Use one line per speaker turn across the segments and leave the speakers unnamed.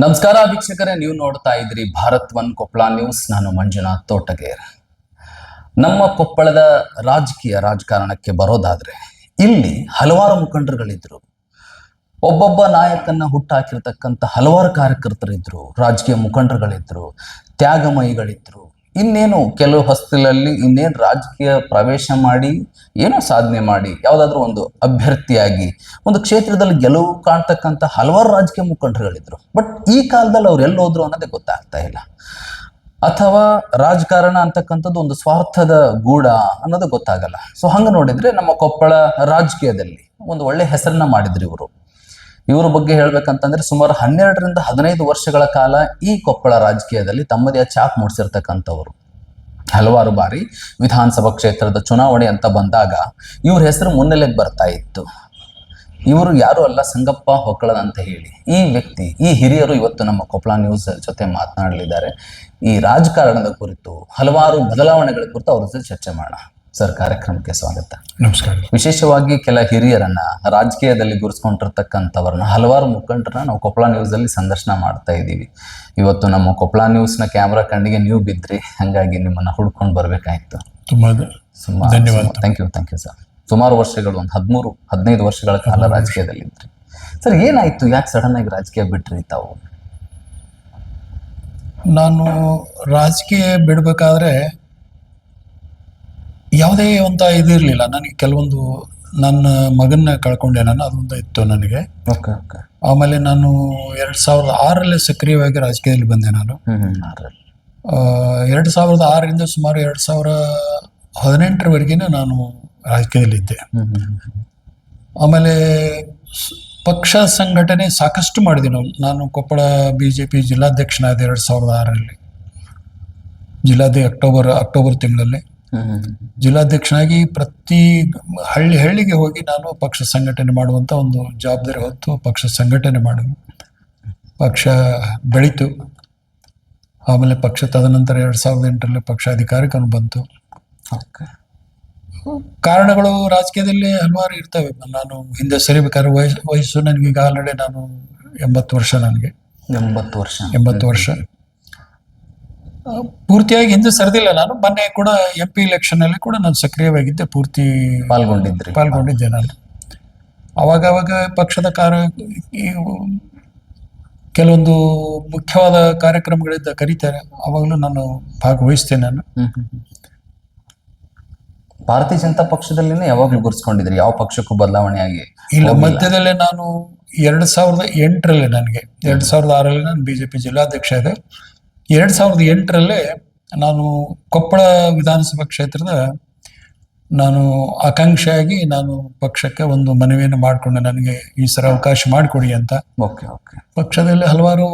ನಮಸ್ಕಾರ ವೀಕ್ಷಕರೇ, ನೀವು ನೋಡ್ತಾ ಇದ್ರಿ ಭಾರತ್ ಒನ್ ಕೊಪ್ಪಳ ನ್ಯೂಸ್. ನಾನು ಮಂಜುನಾಥ್ ತೋಟಗೇರ್. ನಮ್ಮ ಕೊಪ್ಪಳದ ರಾಜಕಾರಣಕ್ಕೆ ಬರೋದಾದ್ರೆ ಇಲ್ಲಿ ಹಲವಾರು ಮುಖಂಡರುಗಳಿದ್ರು. ಒಬ್ಬೊಬ್ಬ ನಾಯಕನ್ನ ಹುಟ್ಟಾಕಿರ್ತಕ್ಕಂಥ ಹಲವಾರು ಕಾರ್ಯಕರ್ತರಿದ್ರು, ರಾಜಕೀಯ ಮುಖಂಡರುಗಳಿದ್ರು, ತ್ಯಾಗಮಯಿಗಳಿದ್ರು. ಇನ್ನೇನು ಕೆಲವು ಹೊಸ್ತಲಲ್ಲಿ ಇನ್ನೇನು ರಾಜಕೀಯ ಪ್ರವೇಶ ಮಾಡಿ ಏನೋ ಸಾಧನೆ ಮಾಡಿ ಯಾವುದಾದ್ರೂ ಒಂದು ಅಭ್ಯರ್ಥಿಯಾಗಿ ಒಂದು ಕ್ಷೇತ್ರದಲ್ಲಿ ಗೆಲುವು ಕಾಣ್ತಕ್ಕಂಥ ಹಲವಾರು ರಾಜಕೀಯ ಮುಖಂಡರುಗಳಿದ್ರು. ಬಟ್ ಈ ಕಾಲದಲ್ಲಿ ಅವ್ರು ಎಲ್ಲೋದ್ರು ಅನ್ನೋದೇ ಗೊತ್ತಾಗ್ತಾ ಇಲ್ಲ. ಅಥವಾ ರಾಜಕಾರಣ ಅಂತಕ್ಕಂಥದ್ದು ಒಂದು ಸ್ವಾರ್ಥದ ಗೂಢ ಅನ್ನೋದು ಗೊತ್ತಾಗಲ್ಲ. ಸೊ ಹಂಗೆ ನೋಡಿದ್ರೆ ನಮ್ಮ ಕೊಪ್ಪಳ ರಾಜಕೀಯದಲ್ಲಿ ಒಂದು ಒಳ್ಳೆ ಹೆಸರನ್ನ ಮಾಡಿದ್ರು ಇವರು. ಇವರ ಬಗ್ಗೆ ಹೇಳ್ಬೇಕಂತಂದ್ರೆ ಸುಮಾರು 12ರಿಂದ 15 ವರ್ಷಗಳ ಕಾಲ ಈ ಕೊಪ್ಪಳ ರಾಜಕೀಯದಲ್ಲಿ ತಮ್ಮದೇ ಛಾಪ್ ಮೂಡಿಸಿರ್ತಕ್ಕಂಥವ್ರು. ಹಲವಾರು ಬಾರಿ ವಿಧಾನಸಭಾ ಕ್ಷೇತ್ರದ ಚುನಾವಣೆ ಅಂತ ಬಂದಾಗ ಇವ್ರ ಹೆಸರು ಮುನ್ನೆಲೆಗೆ ಬರ್ತಾ ಇತ್ತು. ಇವರು ಯಾರು ಅಲ್ಲ, ಸಂಗಪ್ಪ ಹೊಕ್ಕಳದ ಅಂತ ಹೇಳಿ ಈ ವ್ಯಕ್ತಿ, ಈ ಹಿರಿಯರು ಇವತ್ತು ನಮ್ಮ ಕೊಪ್ಪಳ ನ್ಯೂಸ್ ಜೊತೆ ಮಾತನಾಡಲಿದ್ದಾರೆ. ಈ ರಾಜಕಾರಣದ ಕುರಿತು ಹಲವಾರು ಬದಲಾವಣೆಗಳ ಕುರಿತು ಅವ್ರ ಜೊತೆ ಚರ್ಚೆ ಮಾಡೋಣ. ಸರ್, ಕಾರ್ಯಕ್ರಮಕ್ಕೆ ಸ್ವಾಗತ.
ನಮಸ್ಕಾರ.
ವಿಶೇಷವಾಗಿ ಕೆಲ ಹಿರಿಯರನ್ನ, ರಾಜಕೀಯದಲ್ಲಿ ಗುರುಸ್ಕೊಂಡಿರ್ತಕ್ಕಂಥವ್ರನ್ನ, ಹಲವಾರು ಮುಖಂಡರನ್ನ ನಾವು ಕೊಪ್ಪಳ ನ್ಯೂಸ್ ಅಲ್ಲಿ ಸಂದರ್ಶನ ಮಾಡ್ತಾ ಇದ್ದೀವಿ. ಇವತ್ತು ನಮ್ಮ ಕೊಪ್ಪಳ ನ್ಯೂಸ್ನ ಕ್ಯಾಮ್ರಾ ಕಣ್ಣಿಗೆ ನೀವು ಬಿದ್ರಿ, ಹಂಗಾಗಿ ನಿಮ್ಮನ್ನ ಹುಡ್ಕೊಂಡು ಬರ್ಬೇಕಾಯ್ತು.
ತುಂಬಾ ಧನ್ಯವಾದ.
Thank you sir. ಸುಮಾರು ವರ್ಷಗಳು, ಒಂದು 13-15 ವರ್ಷಗಳ ಕಾಲ ರಾಜಕೀಯದಲ್ಲಿ ಇದ್ರಿ. ಸರ್, ಏನಾಯ್ತು? ಯಾಕೆ ಸಡನ್ ಆಗಿ ರಾಜಕೀಯ ಬಿಟ್ರಿ ತಾವು?
ನಾನು ರಾಜಕೀಯ ಬಿಡಬೇಕಾದ್ರೆ ಯಾವುದೇ ಒಂದು ಇದಿರಲಿಲ್ಲ ನನಗೆ. ಕೆಲವೊಂದು ನನ್ನ ಮಗನ್ನ ಕಳ್ಕೊಂಡೆ ನಾನು, ಅದೊಂದು ಇತ್ತು ನನಗೆ. ಆಮೇಲೆ ನಾನು 2006ರಲ್ಲಿ ಸಕ್ರಿಯವಾಗಿ ರಾಜಕೀಯದಲ್ಲಿ ಬಂದೆ. ನಾನು 2006ರಿಂದ ಸುಮಾರು 2018ರವರೆಗೆ ನಾನು ರಾಜಕೀಯದಲ್ಲಿದ್ದೆ. ಆಮೇಲೆ ಪಕ್ಷ ಸಂಘಟನೆ ಸಾಕಷ್ಟು ಮಾಡಿದೆ. ನಾನು ಕೊಪ್ಪಳ BJP ಜಿಲ್ಲಾಧ್ಯಕ್ಷನಾದ 2006ರಲ್ಲಿ, ಅಕ್ಟೋಬರ್ ತಿಂಗಳಲ್ಲಿ ಜಿಲ್ಲಾಧ್ಯಕ್ಷನಾಗಿ ಪ್ರತಿ ಹಳ್ಳಿಗೆ ಹೋಗಿ ನಾನು ಪಕ್ಷ ಸಂಘಟನೆ ಮಾಡುವಂತ ಒಂದು ಜವಾಬ್ದಾರಿ ಹೊತ್ತು ಪಕ್ಷ ಸಂಘಟನೆ ಮಾಡಿದ್ವಿ. ಪಕ್ಷ ಬೆಳೀತು. ಆಮೇಲೆ ಪಕ್ಷ ತದನಂತರ 2008ರಲ್ಲಿ ಪಕ್ಷ ಅಧಿಕಾರಕ್ಕೆ ಬಂತು. ಕಾರಣಗಳು ರಾಜಕೀಯದಲ್ಲಿ ಹಲವಾರು ಇರ್ತವೆ. ನಾನು ಹಿಂದೆ ಸರಿಬೇಕಾದ್ರೆ ವಯಸ್ಸು ನನಗೀಗ ಆಲ್ರೆಡಿ ನಾನು 80 ವರ್ಷ. ನನಗೆ 80 ವರ್ಷ ಪೂರ್ತಿಯಾಗಿ ಹಿಂದೆ ಸರಿದಿಲ್ಲ. ನಾನು ಮೊನ್ನೆ ಕೂಡ MP ಎಲೆಕ್ಷನ್ ಅಲ್ಲಿ ಕೂಡ ನಾನು ಸಕ್ರಿಯವಾಗಿದ್ದೆ, ಪೂರ್ತಿ ಪಾಲ್ಗೊಂಡಿದ್ದೆ ನಾನು. ಅವಾಗ ಪಕ್ಷದ ಕೆಲವೊಂದು ಮುಖ್ಯವಾದ ಕಾರ್ಯಕ್ರಮಗಳಿಂದ ಕರೀತಾರೆ, ಅವಾಗಲೂ ನಾನು ಭಾಗವಹಿಸ್ತೇನೆ. ನಾನು
ಭಾರತೀಯ ಜನತಾ ಪಕ್ಷದಲ್ಲಿ ಯಾವಾಗ್ಲೂ ಗುರುಸ್ಕೊಂಡಿದ್ರಿ? ಯಾವ ಪಕ್ಷಕ್ಕೂ ಬದಲಾವಣೆ ಆಗಿ
ಇಲ್ಲ. ಮಧ್ಯದಲ್ಲೇ ನಾನು 2008ರಲ್ಲಿ, ನನಗೆ 2006ರಲ್ಲಿ ನಾನು BJP ಜಿಲ್ಲಾಧ್ಯಕ್ಷ ಇದೆ. 2008ರಲ್ಲೇ ನಾನು ಕೊಪ್ಪಳ ವಿಧಾನಸಭಾ ಕ್ಷೇತ್ರದ ನಾನು ಆಕಾಂಕ್ಷಿಯಾಗಿ ನಾನು ಪಕ್ಷಕ್ಕೆ ಒಂದು ಮನವಿಯನ್ನು ಮಾಡಿಕೊಂಡೆ, ನನಗೆ ಈ ಸಲ ಅವಕಾಶ ಮಾಡಿಕೊಡಿ ಅಂತ. ಪಕ್ಷದಲ್ಲಿ ಹಲವಾರು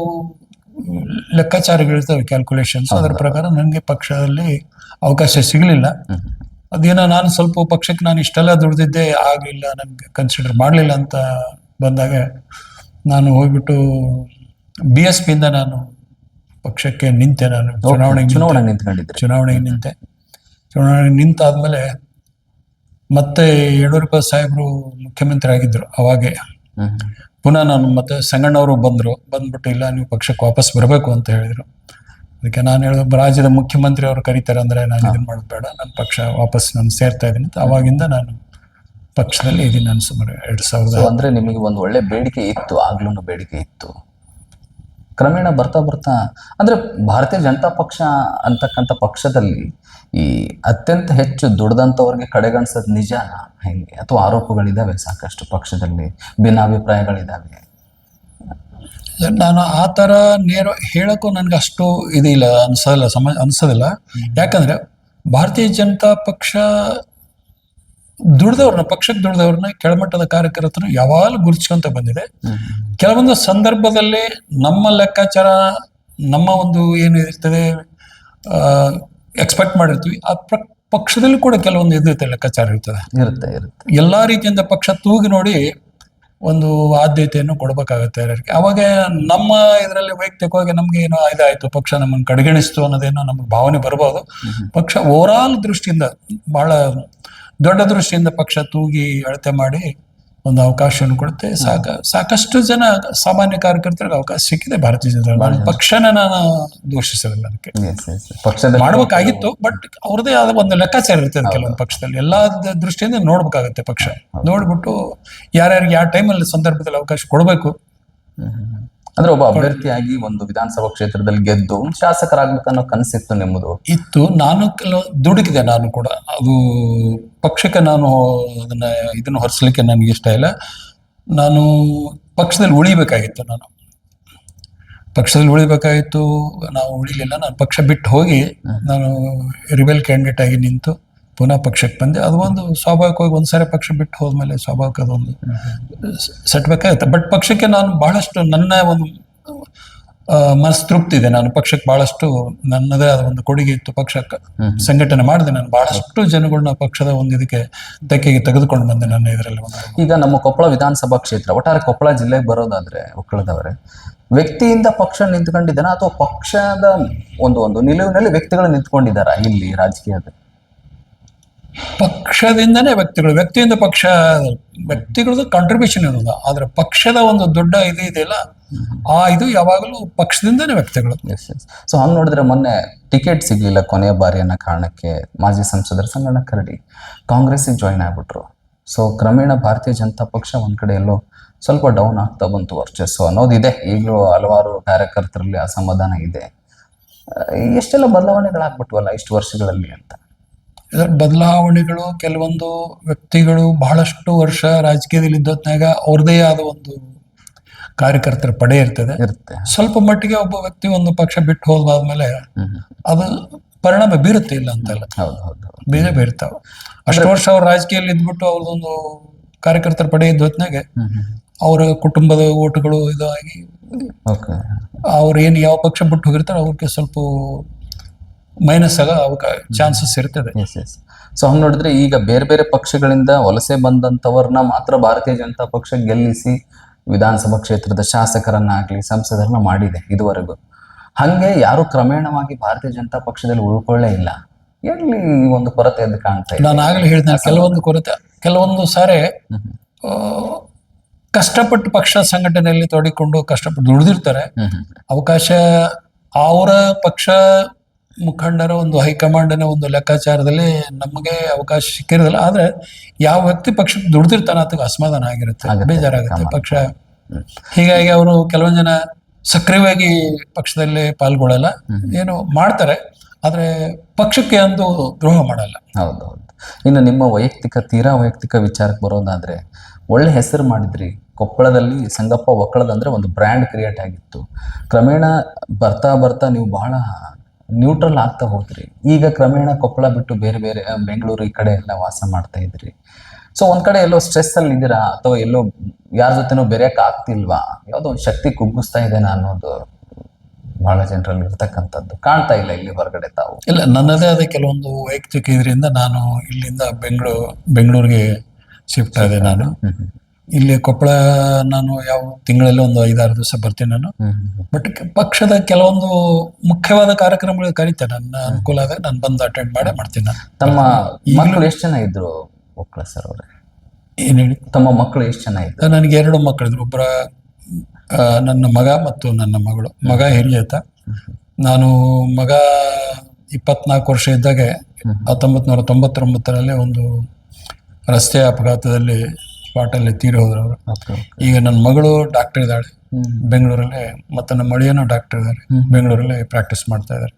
ಲೆಕ್ಕಾಚಾರಗಳಿರ್ತವೆ, ಕ್ಯಾಲ್ಕುಲೇಷನ್ಸ್. ಅದರ ಪ್ರಕಾರ ನನಗೆ ಪಕ್ಷದಲ್ಲಿ ಅವಕಾಶ ಸಿಗಲಿಲ್ಲ. ಅದೇನೋ ನಾನು ಸ್ವಲ್ಪ ಪಕ್ಷಕ್ಕೆ ನಾನು ಇಷ್ಟೆಲ್ಲ ದುಡ್ದಿದ್ದೆ, ಆಗಲಿಲ್ಲ, ನನಗೆ ಕನ್ಸಿಡರ್ ಮಾಡಲಿಲ್ಲ ಅಂತ ಬಂದಾಗ ನಾನು ಹೋಗ್ಬಿಟ್ಟು BSP ಇಂದ ನಾನು ಪಕ್ಷಕ್ಕೆ ನಿಂತೆ. ನಾನು ಚುನಾವಣೆಗೆ ನಿಂತಾದ್ಮೇಲೆ ಮತ್ತೆ ಯಡಿಯೂರಪ್ಪ ಸಾಹೇಬರು ಮುಖ್ಯಮಂತ್ರಿ ಆಗಿದ್ರು. ಅವಾಗೆ ಪುನಃ ನಾನು ಮತ್ತೆ ಸಂಗಣ್ಣವರು ಬಂದ್ಬಿಟ್ಟು ಇಲ್ಲ, ನೀವು ಪಕ್ಷಕ್ಕೆ ವಾಪಸ್ ಬರಬೇಕು ಅಂತ ಹೇಳಿದ್ರು. ಅದಕ್ಕೆ ನಾನು ಹೇಳಿದ, ರಾಜ್ಯದ ಮುಖ್ಯಮಂತ್ರಿ ಅವರು ಕರೀತಾರೆ ಅಂದ್ರೆ ನಾನು ಇದನ್ನ ಮಾಡೋದು ಬೇಡ, ನನ್ನ ಪಕ್ಷ ವಾಪಸ್ ನಾನು ಸೇರ್ತಾ ಇದ್ದೀನಿ ಅಂತ. ಅವಾಗಿಂದ ನಾನು ಪಕ್ಷದಲ್ಲಿ ಇದೀನಿ. ನಾನು ಸುಮಾರು 2000.
ಅಂದ್ರೆ ನಿಮಗೆ ಒಂದು ಒಳ್ಳೆ ಬೇಡಿಕೆ ಇತ್ತು, ಆಗ್ಲೂ ಬೇಡಿಕೆ ಇತ್ತು. ಕ್ರಮೇಣ ಬರ್ತಾ ಅಂದ್ರೆ ಭಾರತೀಯ ಜನತಾ ಪಕ್ಷ ಅಂತಕ್ಕಂಥ ಪಕ್ಷದಲ್ಲಿ ಈ ಅತ್ಯಂತ ಹೆಚ್ಚು ದುಡ್ದಂಥವ್ರಿಗೆ ಕಡೆಗಣಿಸೋದು ನಿಜಾನ ಹೆಂಗೆ? ಅಥವಾ ಆರೋಪಗಳಿದಾವೆ ಸಾಕಷ್ಟು, ಪಕ್ಷದಲ್ಲಿ ಭಿನ್ನಾಭಿಪ್ರಾಯಗಳಿದಾವೆ?
ನಾನು ಆ ಥರ ನೇರ ಹೇಳಕ್ಕೂ ನನಗೆ ಅಷ್ಟು ಇದಿಲ್ಲ, ಅನ್ಸೋದಿಲ್ಲ. ಯಾಕಂದ್ರೆ ಭಾರತೀಯ ಜನತಾ ಪಕ್ಷ ಪಕ್ಷಕ್ಕೆ ದುಡ್ದವ್ರನ್ನ ಕೆಳಮಟ್ಟದ ಕಾರ್ಯಕರ್ತರು ಯಾವಾಗಲೂ ಗುರುತಿಸ್ಕೊಂತ ಬಂದಿದೆ. ಕೆಲವೊಂದು ಸಂದರ್ಭದಲ್ಲಿ ನಮ್ಮ ಲೆಕ್ಕಾಚಾರ, ನಮ್ಮ ಒಂದು ಏನು ಇರ್ತದೆ ಎಕ್ಸ್ಪೆಕ್ಟ್ ಮಾಡಿರ್ತೀವಿ, ಆ ಪಕ್ಷದಲ್ಲಿ ಕೂಡ ಕೆಲವೊಂದು ಇರುತ್ತೆ, ಲೆಕ್ಕಾಚಾರ ಇರುತ್ತೆ. ಎಲ್ಲಾ ರೀತಿಯಿಂದ ಪಕ್ಷ ತೂಗಿ ನೋಡಿ ಒಂದು ಆದ್ಯತೆಯನ್ನು ಕೊಡ್ಬೇಕಾಗತ್ತೆ ಎಲ್ಲರಿಗೆ. ಅವಾಗ ನಮ್ಮ ಇದರಲ್ಲಿ ವೈಯಕ್ತಿಕವಾಗಿ ನಮ್ಗೆ ಏನೋ ಇದಾಯ್ತು, ಪಕ್ಷ ನಮ್ಮನ್ನು ಕಡೆಗಣಿಸ್ತು ಅನ್ನೋದೇನೋ ನಮ್ಗೆ ಭಾವನೆ ಬರ್ಬೋದು. ಪಕ್ಷ ಓವರಾಲ್ ದೃಷ್ಟಿಯಿಂದ, ಬಹಳ ದೊಡ್ಡ ದೃಷ್ಟಿಯಿಂದ ಪಕ್ಷ ತೂಗಿ ಅಳತೆ ಮಾಡಿ ಒಂದು ಅವಕಾಶವನ್ನು ಕೊಡುತ್ತೆ. ಸಾಕಷ್ಟು ಜನ ಸಾಮಾನ್ಯ ಕಾರ್ಯಕರ್ತರಿಗೆ ಅವಕಾಶ ಸಿಕ್ಕಿದೆ ಭಾರತೀಯ ಜನತಾ ದಳ. ನಾನು ಪಕ್ಷನ ನಾನು ದೂಷಿಸಲಿಲ್ಲ ಅದಕ್ಕೆ.
ಪಕ್ಷದಲ್ಲಿ
ಮಾಡ್ಬೇಕಾಗಿತ್ತು, ಬಟ್ ಅವ್ರದೇ ಆದ ಒಂದು ಲೆಕ್ಕಾಚಾರ ಇರ್ತದೆ ಕೆಲವೊಂದು ಪಕ್ಷದಲ್ಲಿ. ಎಲ್ಲಾ ದೃಷ್ಟಿಯಿಂದ ನೋಡ್ಬೇಕಾಗತ್ತೆ ಪಕ್ಷ. ನೋಡ್ಬಿಟ್ಟು ಯಾರ್ಯಾರಿಗೆ ಯಾವ ಟೈಮಲ್ಲಿ ಸಂದರ್ಭದಲ್ಲಿ ಅವಕಾಶ ಕೊಡಬೇಕು.
ಅಂದ್ರೆ ಒಬ್ಬ ಅಭ್ಯರ್ಥಿಯಾಗಿ ಒಂದು ವಿಧಾನಸಭಾ ಕ್ಷೇತ್ರದಲ್ಲಿ ಗೆದ್ದು ಶಾಸಕರಾಗ್ಬೇಕನ್ನೋ ಕನಸಿತ್ತು ನಿಮ್ಮದು?
ಇತ್ತು. ನಾನು ಕೆಲವು ದುಡುಕಿದೆ ನಾನು ಕೂಡ. ಅದು ಪಕ್ಷಕ್ಕೆ ನಾನು ಇದನ್ನು ಹೊರಿಸ್ಲಿಕ್ಕೆ ನನಗೆ ಇಷ್ಟ ಇಲ್ಲ. ನಾನು ಪಕ್ಷದಲ್ಲಿ ಉಳಿಬೇಕಾಗಿತ್ತು. ನಾವು ಉಳಿಲಿಲ್ಲ. ನಾನು ಪಕ್ಷ ಬಿಟ್ಟು ಹೋಗಿ ನಾನು ರಿಬೆಲ್ ಕ್ಯಾಂಡಿಡೇಟ್ ಆಗಿ ನಿಂತು ಪುನಃ ಪಕ್ಷಕ್ಕೆ ಬಂದೆ. ಅದು ಒಂದು ಸ್ವಾಭಾವಿಕವಾಗಿ ಒಂದ್ಸಾರಿ ಪಕ್ಷ ಬಿಟ್ಟು ಹೋದ್ಮೇಲೆ ಸ್ವಾಭಾವಿಕ ಅದೊಂದು ಸೆಟ್ಬೇಕಾಗುತ್ತೆ. ಬಟ್ ಪಕ್ಷಕ್ಕೆ ನಾನು ಬಹಳಷ್ಟು ನನ್ನ ಒಂದು ಮನಸ್ಸು ತೃಪ್ತಿ ಇದೆ. ನಾನು ಪಕ್ಷಕ್ಕೆ ಬಹಳಷ್ಟು ನನ್ನದೇ ಆದ ಒಂದು ಕೊಡುಗೆ ಇತ್ತು. ಪಕ್ಷಕ್ಕೆ ಸಂಘಟನೆ ಮಾಡಿದೆ. ನಾನು ಬಹಳಷ್ಟು ಜನಗಳನ್ನ ಪಕ್ಷದ ಒಂದು ಇದಕ್ಕೆ ತೆಕ್ಕೆಗೆ ತೆಗೆದುಕೊಂಡು ಬಂದೆ ನನ್ನ ಇದರಲ್ಲಿ.
ಈಗ ನಮ್ಮ ಕೊಪ್ಪಳ ವಿಧಾನಸಭಾ ಕ್ಷೇತ್ರ, ಒಟ್ಟಾರೆ ಕೊಪ್ಪಳ ಜಿಲ್ಲೆಗೆ ಬರೋದಾದ್ರೆ ಒಕ್ಕಳದವರೇ, ವ್ಯಕ್ತಿಯಿಂದ ಪಕ್ಷ ನಿಂತ್ಕೊಂಡಿದ್ದಾನ ಅಥವಾ ಪಕ್ಷದ ಒಂದು ನಿಲುವಿನಲ್ಲಿ ವ್ಯಕ್ತಿಗಳು ನಿಂತ್ಕೊಂಡಿದ್ದಾರಾ ಇಲ್ಲಿ ರಾಜಕೀಯದ?
ಪಕ್ಷದಿಂದನೇ ವ್ಯಕ್ತಿಯಿಂದ ಪಕ್ಷ, ವ್ಯಕ್ತಿಗಳದ್ದು ಕಾಂಟ್ರಿಬ್ಯೂಷನ್ ಇರೋದು. ಆದ್ರೆ ಪಕ್ಷದ ಒಂದು ದೊಡ್ಡ ಇದು ಇದೆಯಲ್ಲ, ಇದು ಯಾವಾಗಲೂ ಪಕ್ಷದಿಂದನೇ ವ್ಯಕ್ತಿಗಳು.
ಸೊ ಹಂಗ್ ನೋಡಿದ್ರೆ ಮೊನ್ನೆ ಟಿಕೆಟ್ ಸಿಗ್ಲಿಲ್ಲ ಕೊನೆಯ ಬಾರಿ ಅನ್ನೋ ಕಾರಣಕ್ಕೆ ಮಾಜಿ ಸಂಸದರ ಸಂಗಣ್ಣ ಕರಡಿ ಕಾಂಗ್ರೆಸ್ಸಿಗೆ ಜಾಯಿನ್ ಆಗ್ಬಿಟ್ರು. ಸೊ ಕ್ರಮೇಣ ಭಾರತೀಯ ಜನತಾ ಪಕ್ಷ ಒಂದ್ ಕಡೆ ಎಲ್ಲೋ ಸ್ವಲ್ಪ ಡೌನ್ ಆಗ್ತಾ ಬಂತು ವರ್ಚಸ್ಸು ಅನ್ನೋದಿದೆ. ಈಗಲೂ ಹಲವಾರು ಕಾರ್ಯಕರ್ತರಲ್ಲಿ ಅಸಮಾಧಾನ ಇದೆ. ಎಷ್ಟೆಲ್ಲ ಬದಲಾವಣೆಗಳಾಗ್ಬಿಟ್ವಲ್ಲ ಇಷ್ಟು ವರ್ಷಗಳಲ್ಲಿ ಅಂತ.
ಇದರ ಬದಲಾವಣೆಗಳು, ಕೆಲವೊಂದು ವ್ಯಕ್ತಿಗಳು ಬಹಳಷ್ಟು ವರ್ಷ ರಾಜಕೀಯದಲ್ಲಿ ಇದ್ದೊತ್ನಾಗ ಅವ್ರದೇ ಆದ ಒಂದು ಕಾರ್ಯಕರ್ತರ ಪಡೆ ಇರ್ತದೆ. ಸ್ವಲ್ಪ ಮಟ್ಟಿಗೆ ಒಬ್ಬ ವ್ಯಕ್ತಿ ಒಂದು ಪಕ್ಷ ಬಿಟ್ಟು ಹೋದಾದ್ಮೇಲೆ ಅದು ಪರಿಣಾಮ ಬೀರುತ್ತೆ, ಇಲ್ಲ ಅಂತಲ್ಲ, ಬೀರ್ತಾವ. ಅಷ್ಟು ವರ್ಷ ಅವ್ರ ರಾಜಕೀಯದಲ್ಲಿ ಇದ್ಬಿಟ್ಟು ಅವ್ರದೊಂದು ಕಾರ್ಯಕರ್ತರ ಪಡೆ ಇದ್ದ ಹೊತ್ನಾಗೆ ಅವರ ಕುಟುಂಬದ ಓಟುಗಳು ಇದಾಗಿ ಅವ್ರು ಏನು ಯಾವ ಪಕ್ಷ ಬಿಟ್ಟು ಹೋಗಿರ್ತಾರೆ ಅವ್ರಿಗೆ ಸ್ವಲ್ಪ ಮೈನಸ್ ಆಗ ಚಾನ್ಸಸ್ ಇರ್ತದೆ.
ಸೊ ಹಂಗ್ ನೋಡಿದ್ರೆ ಈಗ ಬೇರೆ ಬೇರೆ ಪಕ್ಷಗಳಿಂದ ವಲಸೆ ಬಂದಂತವ್ರನ್ನ ಮಾತ್ರ ಭಾರತೀಯ ಜನತಾ ಪಕ್ಷ ಗೆಲ್ಲಿಸಿ ವಿಧಾನಸಭಾ ಕ್ಷೇತ್ರದ ಶಾಸಕರನ್ನಾಗ್ಲಿ ಸಂಸದರನ್ನ ಮಾಡಿದೆ ಇದುವರೆಗೂ. ಹಂಗೆ ಯಾರು ಕ್ರಮೇಣವಾಗಿ ಭಾರತೀಯ ಜನತಾ ಪಕ್ಷದಲ್ಲಿ ಉಳ್ಕೊಳ್ಳೇ ಇಲ್ಲ. ಎಲ್ಲಿ ಒಂದು ಕೊರತೆ ಎದ್ದು ಕಾಣ್ತಾ ಇದೆ.
ನಾನು ಆಗ್ಲೇ ಹೇಳಿದ ಕೆಲವೊಂದು ಕೊರತೆ, ಕೆಲವೊಂದು ಸಾರಿ ಕಷ್ಟಪಟ್ಟು ಪಕ್ಷ ಸಂಘಟನೆಯಲ್ಲಿ ತೊಡಗಿಕೊಂಡು ಕಷ್ಟಪಟ್ಟು ದುಡಿದಿರ್ತಾರೆ. ಅವಕಾಶ ಅವರ ಪಕ್ಷ ಮುಖಂಡರ ಒಂದು ಹೈಕಮಾಂಡ್ನ ಒಂದು ಲೆಕ್ಕಾಚಾರದಲ್ಲಿ ನಮಗೆ ಅವಕಾಶ ಸಿಕ್ಕಿರೋದಿಲ್ಲ. ಆದ್ರೆ ಯಾವ ವ್ಯಕ್ತಿ ಪಕ್ಷಕ್ಕೆ ದುಡ್ದಿರ್ತಾನೆ ಅದಕ್ಕೆ ಅಸಮಾಧಾನ ಆಗಿರುತ್ತೆ, ಬೇಜಾರಾಗುತ್ತೆ ಪಕ್ಷ. ಹೀಗಾಗಿ ಅವರು ಕೆಲವೊಂದು ಜನ ಸಕ್ರಿಯವಾಗಿ ಪಕ್ಷದಲ್ಲಿ ಪಾಲ್ಗೊಳ್ಳಲ್ಲ, ಏನು ಮಾಡ್ತಾರೆ, ಆದ್ರೆ ಪಕ್ಷಕ್ಕೆ ಒಂದು ದ್ರೋಹ ಮಾಡಲ್ಲ.
ಹೌದೌದು. ಇನ್ನು ನಿಮ್ಮ ತೀರಾ ವೈಯಕ್ತಿಕ ವಿಚಾರಕ್ಕೆ ಬರೋದಾದ್ರೆ, ಒಳ್ಳೆ ಹೆಸರು ಮಾಡಿದ್ರಿ ಕೊಪ್ಪಳದಲ್ಲಿ. ಸಂಗಪ್ಪ ಒಕ್ಕಳದ ಅಂದ್ರೆ ಒಂದು ಬ್ರ್ಯಾಂಡ್ ಕ್ರಿಯೇಟ್ ಆಗಿತ್ತು. ಕ್ರಮೇಣ ಬರ್ತಾ ನೀವು ಬಹಳ ನ್ಯೂಟ್ರಲ್ ಆಗ್ತಾ ಹೋದ್ರಿ. ಈಗ ಕ್ರಮೇಣ ಕೊಪ್ಪಳ ಬಿಟ್ಟು ಬೇರೆ ಬೇರೆ ಬೆಂಗಳೂರು ಈ ಕಡೆ ಎಲ್ಲ ವಾಸ ಮಾಡ್ತಾ ಇದ್ರಿ. ಸೊ ಒಂದ್ ಕಡೆ ಎಲ್ಲೋ ಸ್ಟ್ರೆಸ್ ಅಲ್ಲಿ ಇದ್ದೀರಾ ಅಥವಾ ಎಲ್ಲೋ ಯಾರ ಜೊತೆನೋ ಬೆರೆಯಕ್ ಆಗ್ತಿಲ್ವಾ? ಯಾವುದೋ ಒಂದು ಶಕ್ತಿ ಕುಗ್ಗಿಸ್ತಾ ಇದೆ ಅನ್ನೋದು ಬಹಳ ಜನರಲ್ಲಿ ಇರ್ತಕ್ಕಂಥದ್ದು ಕಾಣ್ತಾ ಇಲ್ಲ ಇಲ್ಲಿ ಹೊರಗಡೆ ತಾವು?
ಇಲ್ಲ, ನನ್ನದೇ ಆದ ಕೆಲವೊಂದು ವೈಯಕ್ತಿಕ ಇದರಿಂದ ನಾನು ಇಲ್ಲಿಂದ ಬೆಂಗಳೂರಿಗೆ ಶಿಫ್ಟ್ ಆದೆ. ನಾನು ಇಲ್ಲಿ ಕೊಪ್ಪಳ ನಾನು ಯಾವ ತಿಂಗಳಲ್ಲಿ ಒಂದು 5-6 ದಿವಸ ಬರ್ತೀನಿ ನಾನು. ಬಟ್ ಪಕ್ಷದ ಕೆಲವೊಂದು ಮುಖ್ಯವಾದ ಕಾರ್ಯಕ್ರಮಗಳು ಕರೀತೇನೆ, ನನ್ನ ಅನುಕೂಲ ಆದಾಗ ನಾನು ಬಂದು ಅಟೆಂಡ್ ಮಾಡ್ತೀನಿ ನಾನು.
ತಮ್ಮ ಮಕ್ಕಳು ಎಷ್ಟು ಜನ ಇದ್ರು ಒಕ್ಕಳ ಸರ್ ಅವರೇ?
ಏನ್ ಹೇಳಿ?
ತಮ್ಮ ಮಕ್ಕಳು ಎಷ್ಟು ಜನ ಇದ್ರು?
ನನಗೆ 2 ಮಕ್ಕಳಿದ್ರು. ಒಬ್ಬರ ನನ್ನ ಮಗ ಮತ್ತು ನನ್ನ ಮಗಳು. ಮಗ ಹಿರಿಯತ. ನಾನು ಮಗ 24 ವರ್ಷ ಇದ್ದಾಗೆ 1999ರಲ್ಲಿ ಒಂದು ರಸ್ತೆ ಅಪಘಾತದಲ್ಲಿ ಸ್ಪಾಟಲ್ಲಿ ತೀರಿ ಹೋದ್ರು ಅವರು. ಈಗ ನನ್ನ ಮಗಳು ಡಾಕ್ಟರ್ ಇದ್ದಾಳೆ ಬೆಂಗಳೂರಲ್ಲೇ, ಮತ್ತೆ ನಮ್ಮ ಮಳಿಯನು ಡಾಕ್ಟರ್ ಇದ್ದಾರೆ, ಬೆಂಗಳೂರಲ್ಲೇ ಪ್ರಾಕ್ಟೀಸ್ ಮಾಡ್ತಾ ಇದ್ದಾರೆ.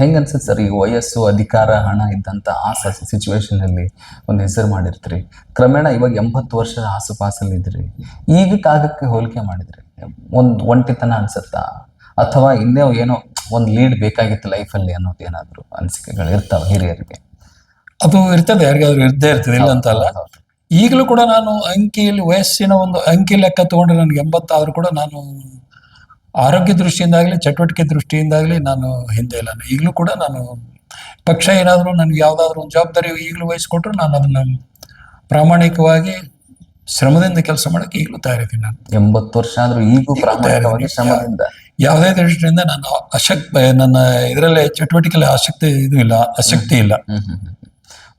ಹೆಂಗ ಅನ್ಸುತ್ತೆ ಸರ್, ಈಗ ವಯಸ್ಸು, ಅಧಿಕಾರ, ಹಣ ಇದ್ದಂತ ಆ ಸಿಚುವೇಶನ್ ಅಲ್ಲಿ ಒಂದು ಹೆಸರು ಮಾಡಿರ್ತೀರಿ, ಕ್ರಮೇಣ ಇವಾಗ 80 ವರ್ಷದ ಆಸುಪಾಸಲ್ಲಿ ಇದ್ರಿ, ಈಗ ಕಾಗಕ್ಕೆ ಹೋಲಿಕೆ ಮಾಡಿದ್ರಿ ಒಂದು ಒಂಟಿತನ ಅನ್ಸುತ್ತಾ ಅಥವಾ ಇನ್ನೇ ಏನೋ ಒಂದು ಲೀಡ್ ಬೇಕಾಗಿತ್ತು ಲೈಫಲ್ಲಿ ಅನ್ನೋದು ಏನಾದ್ರು ಅನಿಸಿಕೆಗಳು ಇರ್ತಾವ ಹಿರಿಯರಿಗೆ?
ಅದು ಇರ್ತದೆ, ಯಾರಿಗಾದ್ರೂ ಇದ್ದೇ ಇರ್ತದೆ, ಇಲ್ಲ ಅಂತ ಅಲ್ಲ. ಈಗಲೂ ಕೂಡ ನಾನು ಅಂಕಿಯಲ್ಲಿ ವಯಸ್ಸಿನ ಒಂದು ಅಂಕಿ ಲೆಕ್ಕ ತಗೊಂಡ್ರೆ ನನಗೆ 80 ಆದ್ರೂ ಕೂಡ ನಾನು ಆರೋಗ್ಯ ದೃಷ್ಟಿಯಿಂದಾಗಲಿ ಚಟುವಟಿಕೆ ದೃಷ್ಟಿಯಿಂದಾಗಲಿ ನಾನು ಹಿಂದೆ ಇಲ್ಲ. ಈಗಲೂ ಕೂಡ ನಾನು ಪಕ್ಷ ಏನಾದರೂ ನನಗೆ ಯಾವುದಾದ್ರೂ ಒಂದು ಜವಾಬ್ದಾರಿ ಈಗಲೂ ವಹಿಸ್ಕೊಟ್ರು ನಾನು ಅದನ್ನ ಪ್ರಾಮಾಣಿಕವಾಗಿ ಶ್ರಮದಿಂದ ಕೆಲಸ ಮಾಡಕ್ಕೆ ಈಗಲೂ ತಯಾರಿದ್ದೀನಿ. ನಾನು
80 ವರ್ಷ ಆದ್ರೂ ಈಗೂ ಪ್ರಾಮಾಣಿಕವಾಗಿ ಶ್ರಮದಿಂದ
ಯಾವುದೇ ದೃಷ್ಟಿಯಿಂದ ನಾನು ನನ್ನ ಇದರಲ್ಲೇ ಚಟುವಟಿಕೆಯಲ್ಲಿ ಆಸಕ್ತಿ ಇಲ್ಲ.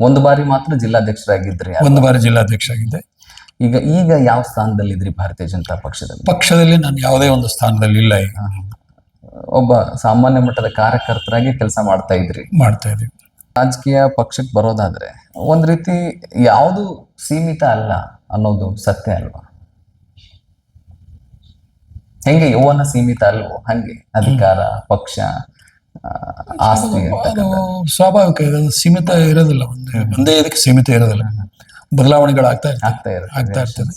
ಒಂದು ಬಾರಿ ಮಾತ್ರ ಜಿಲ್ಲಾಧ್ಯಕ್ಷರಾಗಿದ್ರಿ?
ಒಂದು ಬಾರಿ ಜಿಲ್ಲಾಧ್ಯಕ್ಷರಾಗಿದ್ದೆ.
ಈಗ ಈಗ ಯಾವ ಸ್ಥಾನದಲ್ಲಿ ಇದ್ರಿ ಭಾರತೀಯ ಜನತಾ ಪಕ್ಷದಲ್ಲಿ?
ಪಕ್ಷದಲ್ಲಿ ನಾನು ಯಾವುದೇ ಒಂದು ಸ್ಥಾನದಲ್ಲಿ ಇಲ್ಲ, ಈಗ
ಒಬ್ಬ ಸಾಮಾನ್ಯ ಮಟ್ಟದ ಕಾರ್ಯಕರ್ತರಾಗಿ ಕೆಲಸ ಮಾಡ್ತಾ ಇದ್ರಿ.
ಮಾಡ್ತಾ ಇದ್ದೀವಿ.
ರಾಜಕೀಯ ಪಕ್ಷಕ್ಕೆ ಬರೋದಾದ್ರೆ ಒಂದ್ ರೀತಿ ಯಾವುದು ಸೀಮಿತ ಅಲ್ಲ ಅನ್ನೋದು ಸತ್ಯ ಅಲ್ವಾ? ಹೆಂಗೆ ಯೌವನ ಸೀಮಿತ ಅಲ್ವೋ ಹಂಗೆ ಅಧಿಕಾರ, ಪಕ್ಷ, ಆಸ್ತಿ
ಅದು ಸ್ವಾಭಾವಿಕ, ಇದು ಸೀಮಿತ ಇರೋದಿಲ್ಲ, ಒಂದೇ ಇದಕ್ಕೆ ಸೀಮಿತ ಇರೋದಿಲ್ಲ, ಬದಲಾವಣೆಗಳು ಆಗ್ತಾ ಇರ್ತದೆ.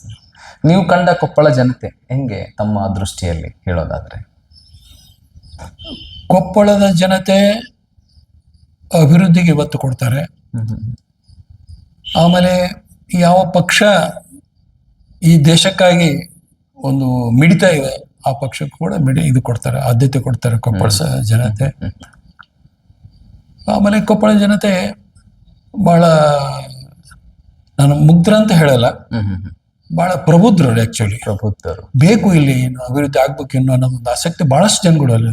ನೀವು ಕಂಡ ಕೊಪ್ಪಳ ಜನತೆ ಹೆಂಗೆ ತಮ್ಮ ದೃಷ್ಟಿಯಲ್ಲಿ ಹೇಳೋದಾದ್ರೆ?
ಕೊಪ್ಪಳದ ಜನತೆ ಅಭಿವೃದ್ಧಿಗೆ ಒತ್ತು ಕೊಡ್ತಾರೆ. ಆಮೇಲೆ ಯಾವ ಪಕ್ಷ ಈ ದೇಶಕ್ಕಾಗಿ ಒಂದು ಮಿಡಿತಾ ಇದೆ ಆ ಪಕ್ಷಕ್ಕೂ ಕೂಡ ಇದು ಕೊಡ್ತಾರೆ, ಆದ್ಯತೆ ಕೊಡ್ತಾರೆ ಕೊಪ್ಪಳ ಜನತೆ. ಆಮೇಲೆ ಕೊಪ್ಪಳ ಜನತೆ ಬಹಳ, ನಾನು ಮುಗ್ಧರ ಅಂತ ಹೇಳಲ್ಲ, ಬಹಳ ಪ್ರಬುದ್ಧರು ಆಕ್ಚುಲಿ.
ಪ್ರಬುದ್ಧರು
ಬೇಕು ಇಲ್ಲಿ ಇನ್ನು ಅಭಿವೃದ್ಧಿ ಆಗ್ಬೇಕು ಇನ್ನು ಅನ್ನೋ ಒಂದು ಆಸಕ್ತಿ ಬಹಳಷ್ಟು ಜನಗಳು ಅಲ್ಲಿ,